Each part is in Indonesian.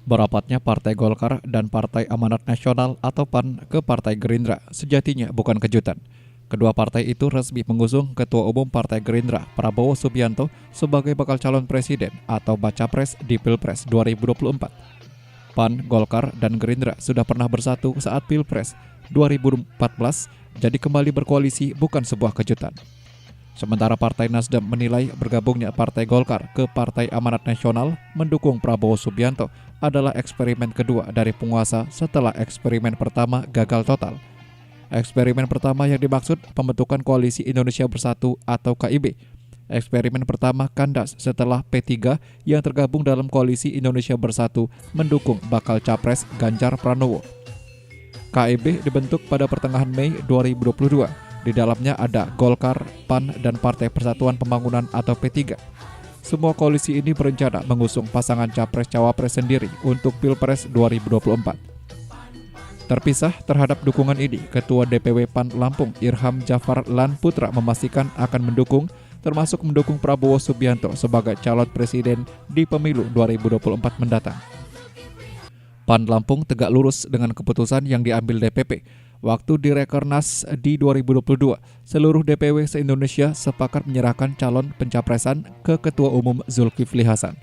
Berapatnya Partai Golkar dan Partai Amanat Nasional atau PAN ke Partai Gerindra sejatinya bukan kejutan. Kedua partai itu resmi mengusung Ketua Umum Partai Gerindra, Prabowo Subianto, sebagai bakal calon presiden atau baca pres di Pilpres 2024. PAN, Golkar, dan Gerindra sudah pernah bersatu saat Pilpres 2014, jadi kembali berkoalisi bukan sebuah kejutan. Sementara Partai Nasdem menilai bergabungnya Partai Golkar ke Partai Amanat Nasional mendukung Prabowo Subianto adalah eksperimen kedua dari penguasa setelah eksperimen pertama gagal total. Eksperimen pertama yang dimaksud pembentukan Koalisi Indonesia Bersatu atau KIB. Eksperimen pertama kandas setelah P3 yang tergabung dalam Koalisi Indonesia Bersatu mendukung bakal capres Ganjar Pranowo. KIB dibentuk pada pertengahan Mei 2022. Di dalamnya ada Golkar, PAN, dan Partai Persatuan Pembangunan atau P3. Semua koalisi ini berencana mengusung pasangan capres-cawapres sendiri untuk Pilpres 2024. Terpisah terhadap dukungan ini, Ketua DPW PAN Lampung Irham Jafar Lan Putra memastikan akan mendukung, termasuk mendukung Prabowo Subianto sebagai calon presiden di pemilu 2024 mendatang. PAN Lampung tegak lurus dengan keputusan yang diambil DPP. Waktu di Rekernas di 2022, seluruh DPW se-Indonesia sepakat menyerahkan calon pencapresan ke Ketua Umum Zulkifli Hasan.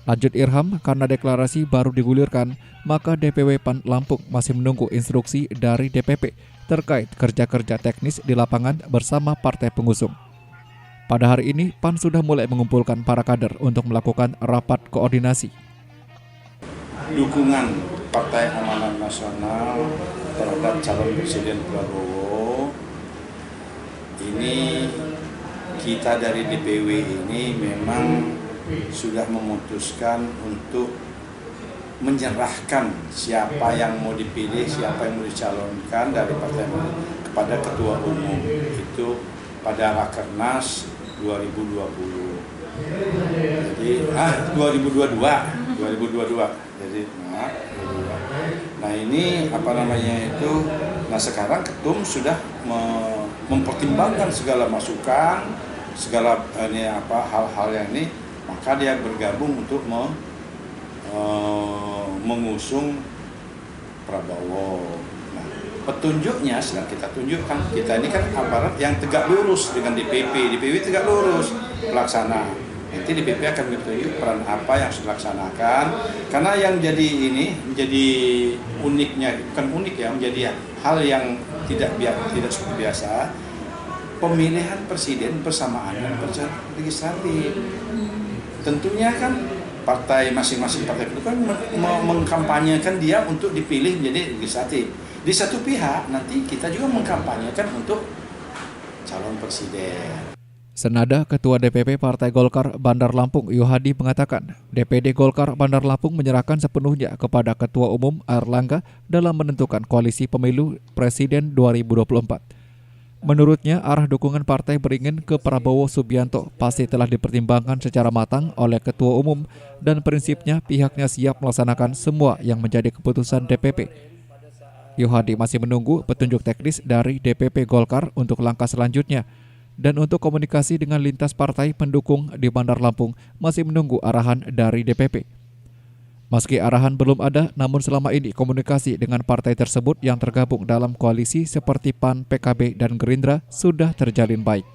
Lanjut Irham, karena deklarasi baru digulirkan, maka DPW PAN Lampung masih menunggu instruksi dari DPP terkait kerja-kerja teknis di lapangan bersama partai pengusung. Pada hari ini, PAN sudah mulai mengumpulkan para kader untuk melakukan rapat koordinasi. Dukungan Partai Amanat Nasional terhadap calon presiden Prabowo ini, kita dari DPW ini memang sudah memutuskan untuk menyerahkan siapa yang mau dipilih, siapa yang mau dicalonkan dari partai kepada Ketua Umum itu pada Rakernas 2020. Jadi 2022. Jadi nah ini nah sekarang Ketum sudah mempertimbangkan segala masukan, segala hal-hal yang ini, maka dia bergabung untuk mengusung Prabowo. Nah, petunjuknya sedang kita tunjukkan. Kita ini kan aparat yang tegak lurus dengan DPW tegak lurus pelaksana. Nanti DPP akan bertunjuk peran apa yang harus dilaksanakan, karena yang menjadi uniknya, bukan unik ya, menjadi hal yang tidak seperti biasa, pemilihan presiden bersamaan dengan pemilihan legislatif. Tentunya kan masing-masing partai itu kan mengkampanyekan dia untuk dipilih menjadi legislatif. Di satu pihak nanti kita juga mengkampanyekan untuk calon presiden. Senada Ketua DPP Partai Golkar Bandar Lampung Yuhadi mengatakan, DPD Golkar Bandar Lampung menyerahkan sepenuhnya kepada Ketua Umum Airlangga dalam menentukan koalisi pemilu Presiden 2024. Menurutnya, arah dukungan partai beringin ke Prabowo Subianto pasti telah dipertimbangkan secara matang oleh Ketua Umum dan prinsipnya pihaknya siap melaksanakan semua yang menjadi keputusan DPP. Yuhadi masih menunggu petunjuk teknis dari DPP Golkar untuk langkah selanjutnya. Dan untuk komunikasi dengan lintas partai pendukung di Bandar Lampung masih menunggu arahan dari DPP. Meski arahan belum ada, namun selama ini komunikasi dengan partai tersebut yang tergabung dalam koalisi seperti PAN, PKB, dan Gerindra sudah terjalin baik.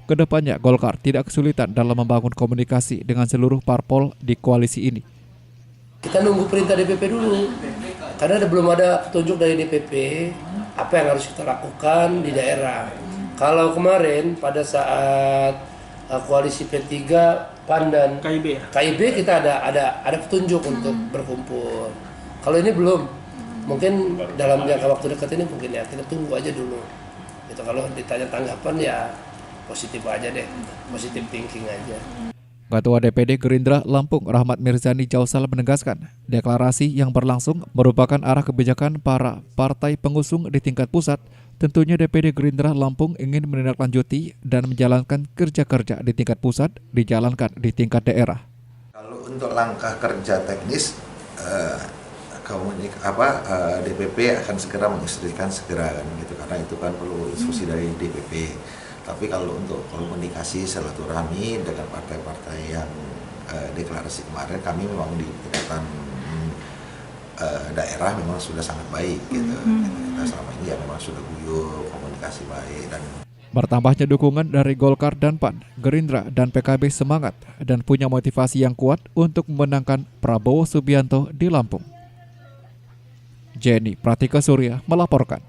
Kedepannya Golkar tidak kesulitan dalam membangun komunikasi dengan seluruh parpol di koalisi ini. Kita nunggu perintah DPP dulu, karena belum ada petunjuk dari DPP apa yang harus kita lakukan di daerah. Kalau kemarin pada saat koalisi P3, PAN dan KIB kita ada petunjuk untuk berkumpul. Kalau ini belum, mungkin dalam jangka waktu dekat ini mungkin ya kita tunggu aja dulu. Itu kalau ditanya tanggapan ya positif aja deh, positif thinking aja. Ketua DPD Gerindra Lampung Rahmat Mirzani Jausal menegaskan, deklarasi yang berlangsung merupakan arah kebijakan para partai pengusung di tingkat pusat. Tentunya DPD Gerindra Lampung ingin menindaklanjuti dan menjalankan kerja-kerja di tingkat pusat dijalankan di tingkat daerah. Kalau untuk langkah kerja teknis, DPP akan segera menginstruksikan segera kan gitu, karena itu kan perlu instruksi dari DPP. Tapi kalau untuk komunikasi silaturahmi dengan partai-partai yang deklarasi kemarin kami memang di tingkatan daerah memang sudah sangat baik gitu. Kita selama ini ya memang sudah guyup, komunikasi baik dan Bertambahnya dukungan dari Golkar dan PAN, Gerindra dan PKB semangat dan punya motivasi yang kuat untuk memenangkan Prabowo Subianto di Lampung. Jenny Pratika Surya melaporkan.